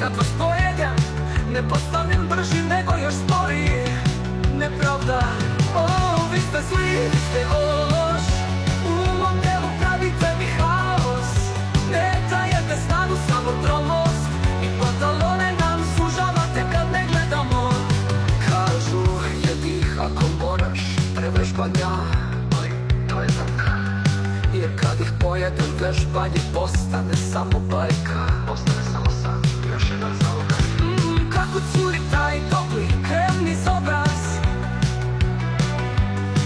kad vas pojedem, ne postanem brži nego još sporiji. Nepravda, vi ste zli, vi ste loš, u mom telu pravite mi haos. Ne dajete snagu, samo tromost, i pantalone nam sužavate kad ne gledamo. Kažu, jedi ih ako moraš, prevežbanja, ali to je trka. Jer kad ih pojedem, vežbanje postane samo bajka. Postane samo san, još jedan zalogaj. Kako curi taj topli kremni obraz.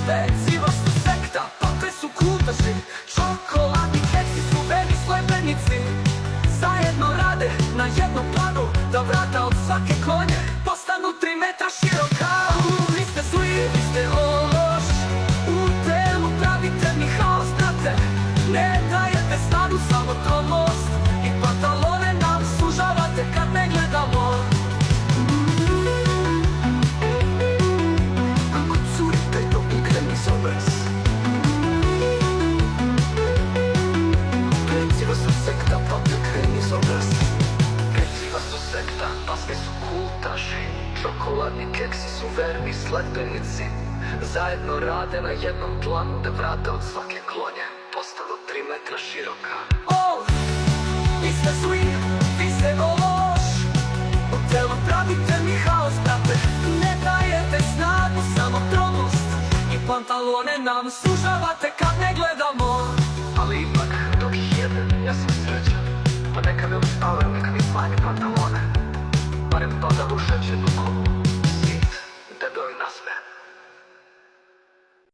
Peciva su sekta, pape su kutaši, čokoladni keksi su veni slebenici. Zajedno rade na jednom planu, da vrata od svake klonje postanu 3 metra široka. Vi ste zli, vi ste loš, u telu pravite mi haos, brate. Ne dajete snagu, samo tromost, i pantalone nam sužavate kad ne gledamo. Kako curi taj topli kremni obraz. Peciva su sekta, pape kremni obraz. Peciva su sekta, paske su kultaši, čokoladni keksi su verni sledbenici. Zajedno rade na jednom planu, da vrata od svake klonje postanu 3 metra široka. Vi ste zli, vi ste loš, u telu pravite mi haos, brate. Ne dajete snagu, samo tromost, i pantalone nam sužavate kad ne gledamo. Ali ipak, dok ih jedem, ja sam srećan. Pa neka me uspavaju, neka mi smanje pantalone, barem to da ušeće do